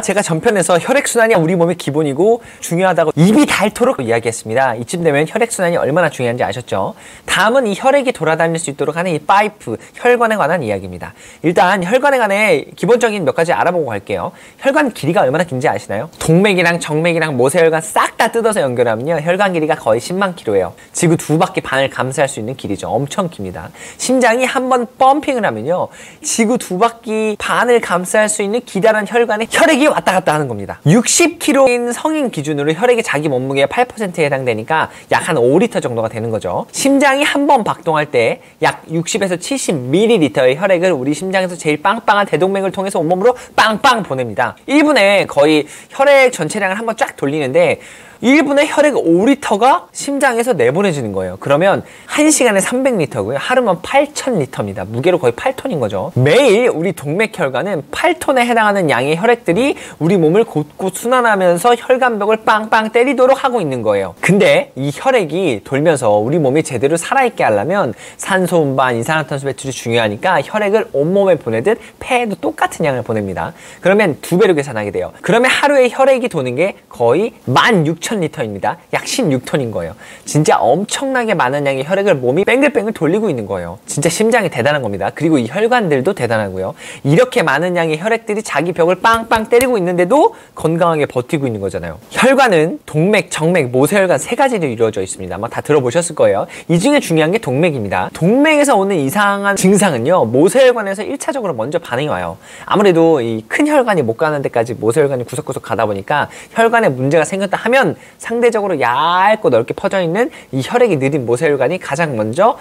제가 전편에서 혈액순환이 우리 몸의 기본이고 중요하다고 입이 닳도록 이야기했습니다. 이쯤 되면 혈액순환이 얼마나 중요한지 아셨죠? 다음은 이 혈액이 돌아다닐 수 있도록 하는 이 파이프, 혈관에 관한 이야기입니다. 일단 혈관에 관해 기본적인 몇 가지 알아보고 갈게요. 혈관 길이가 얼마나 긴지 아시나요? 동맥이랑 정맥이랑 모세혈관 싹 다 뜯어서 연결하면요, 혈관 길이가 거의 10만 킬로예요. 지구 2바퀴 반을 감싸할 수 있는 길이죠. 엄청 깁니다. 심장이 한번 펌핑을 하면요, 지구 2바퀴 반을 감싸할 수 있는 기다란 혈관에 혈액이 왔다 갔다 하는 겁니다. 60kg인 성인 기준으로 혈액이 자기 몸무게의 8%에 해당되니까 약 한 5리터 정도가 되는 거죠. 심장이 한 번 박동할 때 약 60에서 70ml의 혈액을 우리 심장에서 제일 빵빵한 대동맥을 통해서 온몸으로 빵빵 보냅니다. 1분에 거의 혈액 전체량을 한번 쫙 돌리는데 1분에 혈액 5리터가 심장에서 내보내지는 거예요. 그러면 1시간에 300리터고요. 하루면 8,000리터입니다. 무게로 거의 8톤인 거죠. 매일 우리 동맥혈관은 8톤에 해당하는 양의 혈액들이 우리 몸을 곳곳 순환하면서 혈관벽을 빵빵 때리도록 하고 있는 거예요. 근데 이 혈액이 돌면서 우리 몸이 제대로 살아있게 하려면 산소 운반, 이산화탄소 배출이 중요하니까 혈액을 온몸에 보내듯 폐에도 똑같은 양을 보냅니다. 그러면 2배로 계산하게 돼요. 그러면 하루에 혈액이 도는 게 거의 16,000리터입니다. 약 16톤인 거예요. 진짜 엄청나게 많은 양의 혈액을 몸이 뱅글뱅글 돌리고 있는 거예요. 진짜 심장이 대단한 겁니다. 그리고 이 혈관들도 대단하고요. 이렇게 많은 양의 혈액들이 자기 벽을 빵빵 때리고 있는데도 건강하게 버티고 있는 거잖아요. 혈관은 동맥, 정맥, 모세혈관 3가지로 이루어져 있습니다. 아마 다 들어보셨을 거예요. 이 중에 중요한 게 동맥입니다. 동맥에서 오는 이상한 증상은요, 모세혈관에서 1차적으로 먼저 반응이 와요. 아무래도 이 큰 혈관이 못 가는 데까지 모세혈관이 구석구석 가다 보니까 혈관에 문제가 생겼다 하면 상대적으로 얇고 넓게 퍼져 있는 이 혈액이 느린 모세혈관이 가장 먼저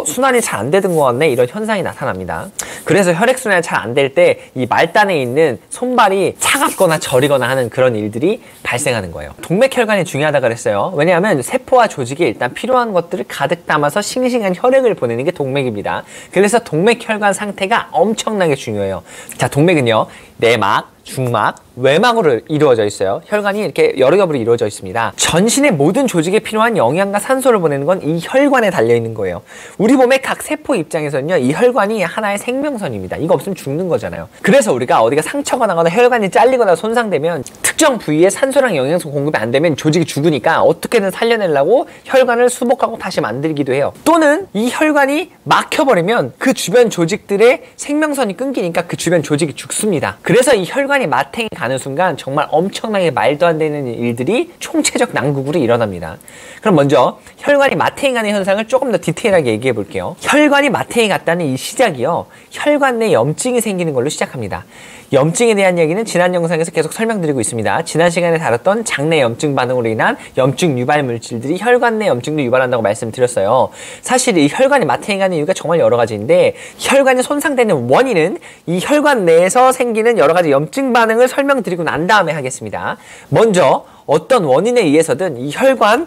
순환이 잘 안 되는 것 같네, 이런 현상이 나타납니다. 그래서 혈액순환이 잘 안 될 때 이 말단에 있는 손발이 차갑거나 저리거나 하는 그런 일들이 발생하는 거예요. 동맥혈관이 중요하다고 그랬어요. 왜냐하면 세포와 조직에 일단 필요한 것들을 가득 담아서 싱싱한 혈액을 보내는 게 동맥입니다. 그래서 동맥혈관 상태가 엄청나게 중요해요. 자, 동맥은요, 내막, 중막, 외막으로 이루어져 있어요. 혈관이 이렇게 여러 겹으로 이루어져 있습니다. 전신의 모든 조직에 필요한 영양과 산소를 보내는 건 이 혈관에 달려있는 거예요. 우리 몸의 각 세포 입장에서는요, 이 혈관이 하나의 생명선입니다. 이거 없으면 죽는 거잖아요. 그래서 우리가 어디가 상처가 나거나 혈관이 잘리거나 손상되면 특정 부위에 산소랑 영양소 공급이 안 되면 조직이 죽으니까 어떻게든 살려내려고 혈관을 수복하고 다시 만들기도 해요. 또는 이 혈관이 막혀버리면 그 주변 조직들의 생명선이 끊기니까 그 주변 조직이 죽습니다. 그래서 이 혈관이 마탱이 가는 순간 정말 엄청나게 말도 안 되는 일들이 총체적 난국으로 일어납니다. 그럼 먼저 혈관이 마탱이 가는 현상을 조금 더 디테일하게 얘기해 볼게요. 혈관이 마탱이 갔다는 이 시작이요, 혈관 내 염증이 생기는 걸로 시작합니다. 염증에 대한 얘기는 지난 영상에서 계속 설명드리고 있습니다. 지난 시간에 다뤘던 장내 염증 반응으로 인한 염증 유발 물질들이 혈관 내 염증도 유발한다고 말씀드렸어요. 사실 이 혈관이 마탱이 가는 이유가 정말 여러 가지인데, 혈관이 손상되는 원인은 이 혈관 내에서 생기는 여러 가지 염증 반응을 설명드리고 난 다음에 하겠습니다. 먼저 어떤 원인에 의해서든 이 혈관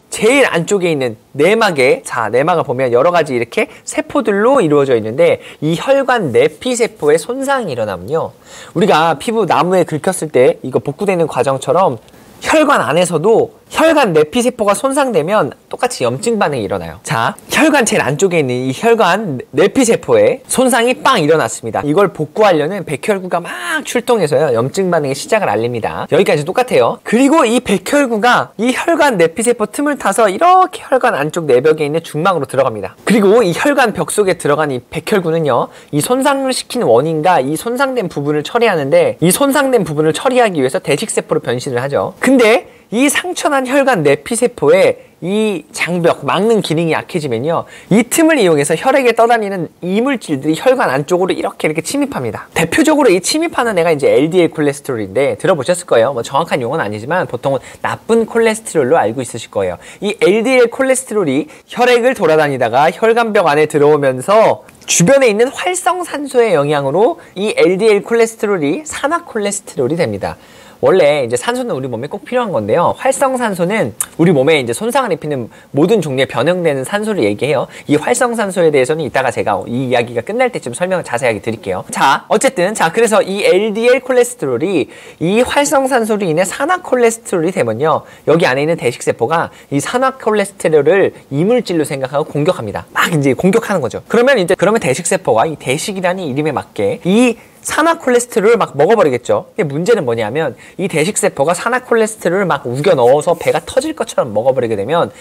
제일 안쪽에 있는 내막에, 자, 내막을 보면 여러 가지 이렇게 세포들로 이루어져 있는데, 이 혈관 내피세포의 손상이 일어나면요, 우리가 피부 나무에 긁혔을 때 이거 복구되는 과정처럼 혈관 안에서도 혈관 내피세포가 손상되면 똑같이 염증 반응이 일어나요. 자, 혈관 제일 안쪽에 있는 이 혈관 내피세포에 손상이 빵 일어났습니다. 이걸 복구하려는 백혈구가 막 출동해서요, 염증 반응의 시작을 알립니다. 여기까지 똑같아요. 그리고 이 백혈구가 이 혈관 내피세포 틈을 타서 이렇게 혈관 안쪽 내벽에 있는 중막으로 들어갑니다. 그리고 이 혈관 벽 속에 들어간 이 백혈구는요, 이 손상을 시키는 원인과 이 손상된 부분을 처리하는데, 이 손상된 부분을 처리하기 위해서 대식세포로 변신을 하죠. 근데 이 상처난 혈관 내피세포에 이 장벽, 막는 기능이 약해지면요, 이 틈을 이용해서 혈액에 떠다니는 이물질들이 혈관 안쪽으로 이렇게 침입합니다. 대표적으로 이 침입하는 애가 이제 LDL 콜레스테롤인데, 들어보셨을 거예요. 뭐 정확한 용어는 아니지만 보통은 나쁜 콜레스테롤로 알고 있으실 거예요. 이 LDL 콜레스테롤이 혈액을 돌아다니다가 혈관벽 안에 들어오면서 주변에 있는 활성산소의 영향으로 이 LDL 콜레스테롤이 산화콜레스테롤이 됩니다. 원래 이제 산소는 우리 몸에 꼭 필요한 건데요, 활성산소는 우리 몸에 이제 손상을 입히는 모든 종류의 변형되는 산소를 얘기해요. 이 활성산소에 대해서는 이따가 제가 이 이야기가 끝날 때쯤 설명을 자세하게 드릴게요. 자, 어쨌든 그래서 이 LDL 콜레스테롤이 이 활성산소로 인해 산화콜레스테롤이 되면요, 여기 안에 있는 대식세포가 이 산화콜레스테롤을 이물질로 생각하고 공격합니다. 막 이제 공격하는 거죠. 그러면 대식세포가 이 대식이라는 이름에 맞게 이 산화콜레스테롤을 막 먹어버리겠죠. 근데 문제는 뭐냐면 이 대식세포가 산화콜레스테롤을 막 우겨 넣어서 배가 터질 것처럼 먹어버리게 되면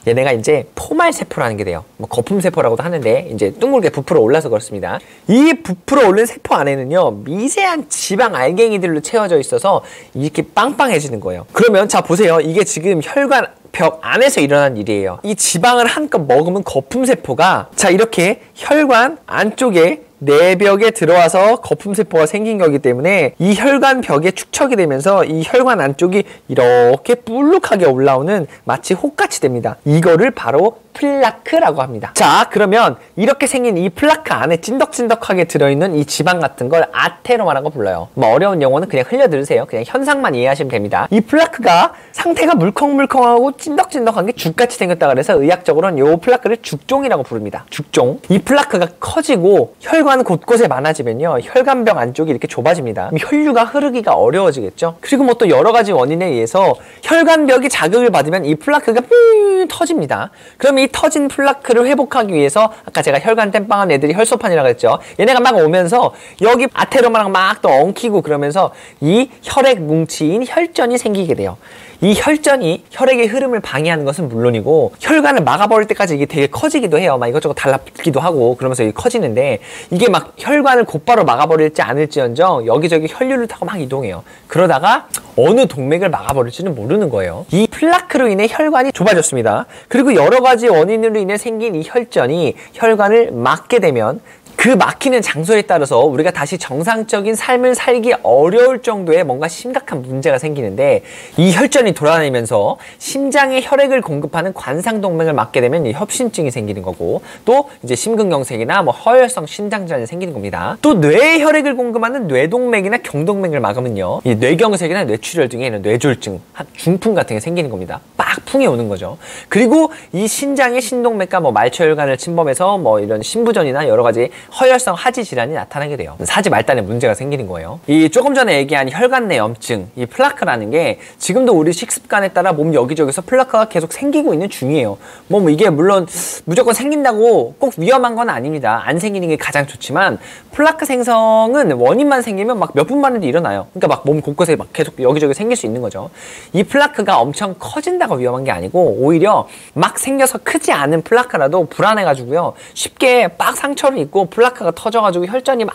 얘네가 이제 포말세포라는 게 돼요. 뭐 거품세포라고도 하는데 이제 둥글게 부풀어 올라서 그렇습니다. 이 부풀어 오른 세포 안에는요 미세한 지방 알갱이들로 채워져 있어서 이렇게 빵빵해지는 거예요. 그러면 자 보세요. 이게 지금 혈관 벽 안에서 일어난 일이에요. 이 지방을 한껏 먹으면 거품세포가 자 이렇게 혈관 안쪽에 내벽에 들어와서 거품세포가 생긴 거기 때문에 이 혈관 벽에 축척이 되면서 이 혈관 안쪽이 이렇게 불룩하게 올라오는 마치 혹같이 됩니다. 이거를 바로 플라크라고 합니다. 자 그러면 이렇게 생긴 이 플라크 안에 찐덕찐덕하게 들어있는 이 지방 같은 걸 아테로마라고 불러요. 뭐 어려운 용어는 그냥 흘려 들으세요. 그냥 현상만 이해하시면 됩니다. 이 플라크가 상태가 물컹물컹하고 찐덕찐덕한 게 죽같이 생겼다 그래서 의학적으로는 이 플라크를 죽종이라고 부릅니다. 죽종. 이 플라크가 커지고 혈관 곳곳에 많아지면요 혈관벽 안쪽이 이렇게 좁아집니다. 혈류가 흐르기가 어려워지겠죠. 그리고 뭐 또 여러 가지 원인에 의해서 혈관벽이 자극을 받으면 이 플라크가 삥 터집니다. 그러면 이 터진 플라크를 회복하기 위해서 아까 제가 혈관 땜빵한 애들이 혈소판이라고 했죠. 얘네가 막 오면서 여기 아테로마랑 막 또 엉키고 그러면서 이 혈액 뭉치인 혈전이 생기게 돼요. 이 혈전이 혈액의 흐름을 방해하는 것은 물론이고 혈관을 막아버릴 때까지 이게 되게 커지기도 해요. 막 이것저것 달라붙기도 하고 그러면서 이게 커지는데 이게 막 혈관을 곧바로 막아버릴지 않을지언정 여기저기 혈류를 타고 막 이동해요. 그러다가 어느 동맥을 막아버릴지는 모르는 거예요. 이 플라크로 인해 혈관이 좁아졌습니다. 그리고 여러 가지 원인으로 인해 생긴 이 혈전이 혈관을 막게 되면 그 막히는 장소에 따라서 우리가 다시 정상적인 삶을 살기 어려울 정도의 뭔가 심각한 문제가 생기는데 이 혈전이 돌아다니면서 심장에 혈액을 공급하는 관상동맥을 막게 되면 이 협심증이 생기는 거고 또 이제 심근경색이나 뭐 허혈성 심장질환이 생기는 겁니다. 또 뇌에 혈액을 공급하는 뇌동맥이나 경동맥을 막으면요 이 뇌경색이나 뇌출혈 등의 이런 뇌졸중, 중풍 같은 게 생기는 겁니다. 빡 풍이 오는 거죠. 그리고 이 신장의 신동맥과 뭐 말초혈관을 침범해서 뭐 이런 신부전이나 여러 가지 허혈성 하지 질환이 나타나게 돼요. 사지 말단에 문제가 생기는 거예요. 이 조금 전에 얘기한 혈관 내 염증, 이 플라크라는 게 지금도 우리 식습관에 따라 몸 여기저기서 플라크가 계속 생기고 있는 중이에요. 뭐 이게 물론 무조건 생긴다고 꼭 위험한 건 아닙니다. 안 생기는 게 가장 좋지만 플라크 생성은 원인만 생기면 막 몇 분 만에도 일어나요. 그러니까 막 몸 곳곳에 막 계속 여기저기 생길 수 있는 거죠. 이 플라크가 엄청 커진다고 위험한 게 아니고 오히려 막 생겨서 크지 않은 플라크라도 불안해가지고요 쉽게 빡 상처를 입고 플라크가 터져가지고 혈전이 막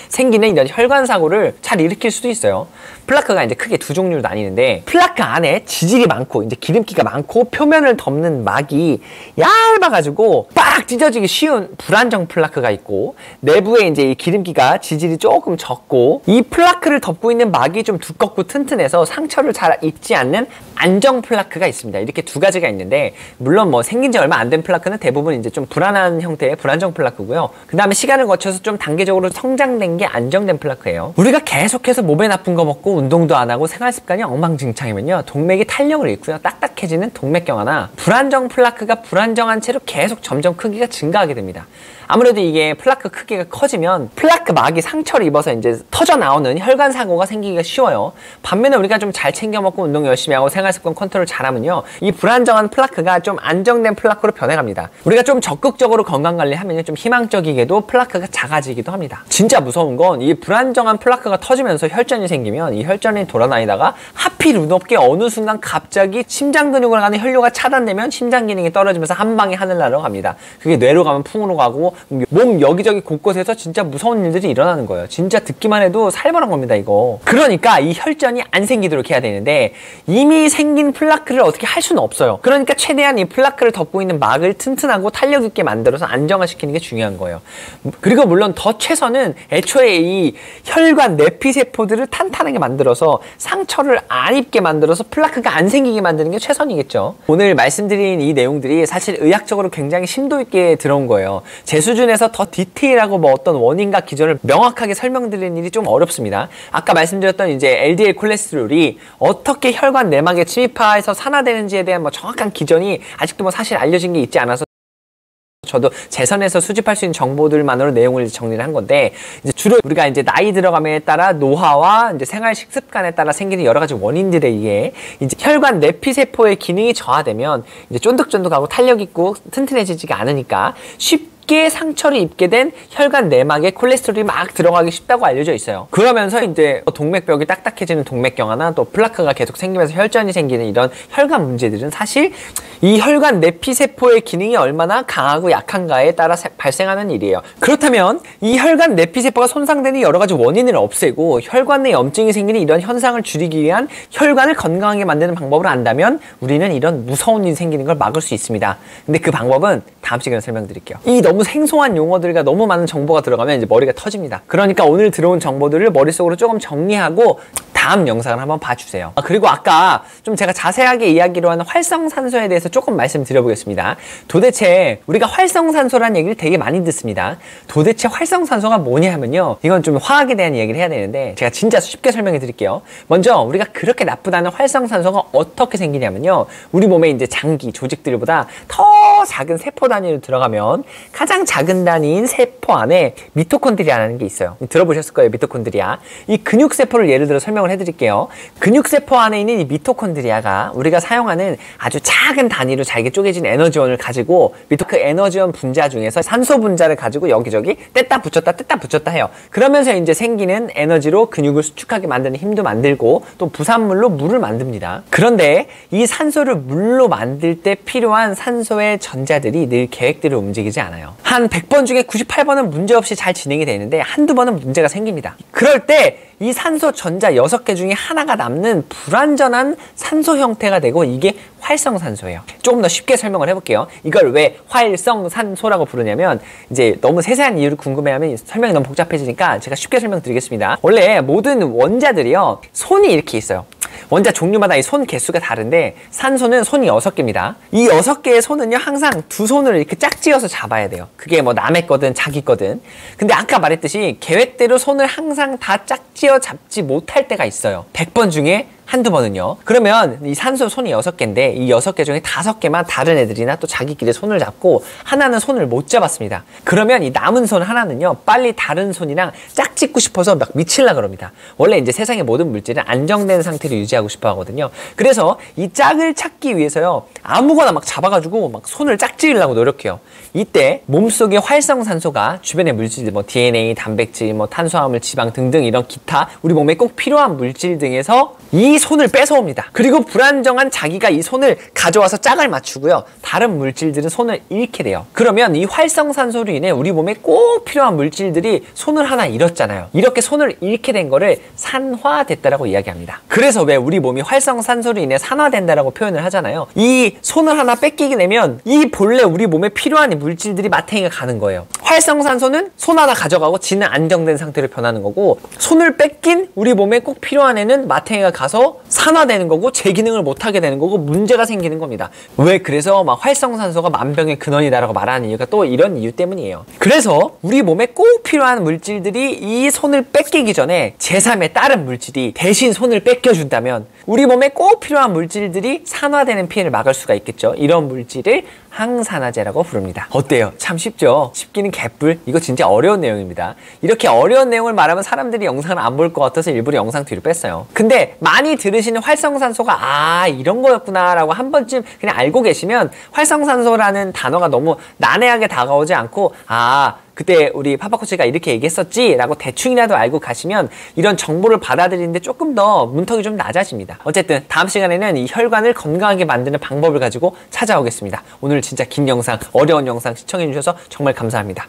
생기는 이런 혈관 사고를 잘 일으킬 수도 있어요. 플라크가 이제 크게 두 종류로 나뉘는데 플라크 안에 지질이 많고 이제 기름기가 많고 표면을 덮는 막이 얇아가지고 빡 찢어지기 쉬운 불안정 플라크가 있고 내부에 이제 이 기름기가 지질이 조금 적고 이 플라크를 덮고 있는 막이 좀 두껍고 튼튼해서 상처를 잘 입지 않는 안정 플라크가 있습니다. 이렇게 두 가지가 있는데 물론 뭐 생긴 지 얼마 안 된 플라크는 대부분 이제 좀 불안한 형태의 불안정 플라크고요. 그 다음에 시간을 거쳐서 좀 단계적으로 성장된 게 안정된 플라크예요. 우리가 계속해서 몸에 나쁜 거 먹고 운동도 안 하고 생활 습관이 엉망진창이면요 동맥이 탄력을 잃고요 딱딱해지는 동맥경화나 불안정 플라크가 불안정한 채로 계속 점점 크기가 증가하게 됩니다. 아무래도 이게 플라크 크기가 커지면 플라크 막이 상처를 입어서 이제 터져 나오는 혈관 사고가 생기기가 쉬워요. 반면에 우리가 좀 잘 챙겨 먹고 운동 열심히 하고 생활 습관 컨트롤 잘하면요 이 불안정한 플라크가 좀 안정된 플라크로 변해갑니다. 우리가 좀 적극적으로 건강 관리하면 좀 희망적이게도 플라크가 작아지기도 합니다. 진짜 무서운 건 이 불안정한 플라크가 터지면서 혈전이 생기면 이 혈전이 돌아다니다가 하필 운없게 어느 순간 갑자기 심장 근육으로 가는 혈류가 차단되면 심장 기능이 떨어지면서 한 방에 하늘나라로 갑니다. 그게 뇌로 가면 풍으로 가고 몸 여기저기 곳곳에서 진짜 무서운 일들이 일어나는 거예요. 진짜 듣기만 해도 살벌한 겁니다 이거. 그러니까 이 혈전이 안 생기도록 해야 되는데 이미 생긴 플라크를 어떻게 할 수는 없어요. 그러니까 최대한 이 플라크를 덮고 있는 막을 튼튼하고 탄력 있게 만들어서 안정화시키는 게 중요한 거예요. 그리고 물론 더 최선은 애초에 이 혈관 내피세포들을 탄탄하게 만들어서 상처를 안 입게 만들어서 플라크가 안 생기게 만드는 게 최선이겠죠. 오늘 말씀드린 이 내용들이 사실 의학적으로 굉장히 심도 있게 들어온 거예요. 제 수준에서 더 디테일하고 뭐 어떤 원인과 기전을 명확하게 설명드리는 일이 좀 어렵습니다. 아까 말씀드렸던 이제 LDL 콜레스테롤이 어떻게 혈관 내막에 침입해서 산화되는지에 대한 뭐 정확한 기전이 아직도 뭐 사실 알려진 게 있지 않아서 저도 제 선에서 수집할 수 있는 정보들만으로 내용을 정리를 한 건데 이제 주로 우리가 이제 나이 들어감에 따라 노화와 이제 생활 식습관에 따라 생기는 여러 가지 원인들에 의해 이제 혈관 내피세포의 기능이 저하되면 이제 쫀득쫀득하고 탄력 있고 튼튼해지지가 않으니까 쉽게 쉽게 상처를 입게 된 혈관 내막에 콜레스테롤이 막 들어가기 쉽다고 알려져 있어요. 그러면서 이제 동맥벽이 딱딱해지는 동맥경화나 또 플라크가 계속 생기면서 혈전이 생기는 이런 혈관 문제들은 사실 이 혈관 내피세포의 기능이 얼마나 강하고 약한가에 따라 발생하는 일이에요. 그렇다면 이 혈관 내피세포가 손상되는 여러 가지 원인을 없애고 혈관 내 염증이 생기는 이런 현상을 줄이기 위한 혈관을 건강하게 만드는 방법을 안다면 우리는 이런 무서운 일이 생기는 걸 막을 수 있습니다. 근데 그 방법은 다음 시간에 설명드릴게요. 이 너무 생소한 용어들과 너무 많은 정보가 들어가면 이제 머리가 터집니다. 그러니까 오늘 들어온 정보들을 머릿속으로 조금 정리하고 다음 영상을 한번 봐주세요. 그리고 아까 좀 제가 자세하게 이야기로 하는 활성산소에 대해서 조금 말씀드려보겠습니다. 도대체 우리가 활성산소라는 얘기를 되게 많이 듣습니다. 도대체 활성산소가 뭐냐 하면요, 이건 좀 화학에 대한 이야기를 해야 되는데 제가 진짜 쉽게 설명해 드릴게요. 먼저 우리가 그렇게 나쁘다는 활성산소가 어떻게 생기냐면요, 우리 몸에 이제 장기 조직들보다 더 작은 세포 단위로 들어가면 가장 작은 단위인 세포 안에 미토콘드리아라는 게 있어요. 들어보셨을 거예요, 미토콘드리아. 이 근육세포를 예를 들어 설명을 해드릴게요. 근육세포 안에 있는 이 미토콘드리아가 우리가 사용하는 아주 작은 단위로 잘게 쪼개진 에너지원을 가지고 그 에너지원 분자 중에서 산소 분자를 가지고 여기저기 뗐다 붙였다 해요. 그러면서 이제 생기는 에너지로 근육을 수축하게 만드는 힘도 만들고 또 부산물로 물을 만듭니다. 그런데 이 산소를 물로 만들 때 필요한 산소의 전자들이 늘 계획대로 움직이지 않아요. 한 100번 중에 98번은 문제없이 잘 진행이 되는데 한두 번은 문제가 생깁니다. 그럴 때 이 산소 전자 6개 중에 하나가 남는 불완전한 산소 형태가 되고 이게 활성산소예요. 조금 더 쉽게 설명을 해볼게요. 이걸 왜 활성산소라고 부르냐면 이제 너무 세세한 이유를 궁금해하면 설명이 너무 복잡해지니까 제가 쉽게 설명드리겠습니다. 원래 모든 원자들이요, 손이 이렇게 있어요. 원자 종류마다 이 손 개수가 다른데 산소는 손이 6개입니다. 이 6개의 손은요, 항상 두 손을 이렇게 짝지어서 잡아야 돼요. 그게 뭐 남의 거든 자기 거든. 근데 아까 말했듯이 계획대로 손을 항상 다 짝지어 잡지 못할 때가 있어요. 100번 중에 한두 번은요. 그러면 이 산소 손이 6개인데 이 6개 중에 5개만 다른 애들이나 또 자기끼리 손을 잡고 하나는 손을 못 잡았습니다. 그러면 이 남은 손 하나는요, 빨리 다른 손이랑 짝짓고 싶어서 막 미칠라 그럽니다. 원래 이제 세상의 모든 물질은 안정된 상태를 유지하고 싶어 하거든요. 그래서 이 짝을 찾기 위해서요, 아무거나 막 잡아가지고 막 손을 짝지으려고 노력해요. 이때 몸속의 활성산소가 주변의 물질들, 뭐 DNA, 단백질, 뭐 탄수화물, 지방 등등 이런 기타 우리 몸에 꼭 필요한 물질 등에서 이 손을 뺏어옵니다. 그리고 불안정한 자기가 이 손을 가져와서 짝을 맞추고요, 다른 물질들은 손을 잃게 돼요. 그러면 이 활성산소로 인해 우리 몸에 꼭 필요한 물질들이 손을 하나 잃었잖아요. 이렇게 손을 잃게 된 거를 산화됐다라고 이야기합니다. 그래서 왜 우리 몸이 활성산소로 인해 산화된다라고 표현을 하잖아요. 이 손을 하나 뺏기게 되면 이 본래 우리 몸에 필요한 물질들이 마탱이가 가는 거예요. 활성산소는 손 하나 가져가고 지는 안정된 상태로 변하는 거고, 손을 뺏긴 우리 몸에 꼭 필요한 애는 마탱이가 가서 산화되는 거고 제 기능을 못하게 되는 거고 문제가 생기는 겁니다. 왜 그래서 막 활성산소가 만병의 근원이다라고 말하는 이유가 또 이런 이유 때문이에요. 그래서 우리 몸에 꼭 필요한 물질들이 이 손을 뺏기기 전에 제3의 다른 물질이 대신 손을 뺏겨준다면 우리 몸에 꼭 필요한 물질들이 산화되는 피해를 막을 수가 있겠죠. 이런 물질을 항산화제라고 부릅니다. 어때요? 참 쉽죠? 쉽기는 개뿔. 이거 진짜 어려운 내용입니다. 이렇게 어려운 내용을 말하면 사람들이 영상을 안 볼 것 같아서 일부러 영상 뒤로 뺐어요. 근데 많이 들으시는 활성산소가 이런 거였구나 라고 한 번쯤 그냥 알고 계시면 활성산소라는 단어가 너무 난해하게 다가오지 않고 그때 우리 파파코치가 이렇게 얘기했었지 라고 대충이라도 알고 가시면 이런 정보를 받아들이는데 조금 더 문턱이 좀 낮아집니다. 어쨌든 다음 시간에는 이 혈관을 건강하게 만드는 방법을 가지고 찾아오겠습니다. 오늘 진짜 긴 영상, 어려운 영상 시청해 주셔서 정말 감사합니다.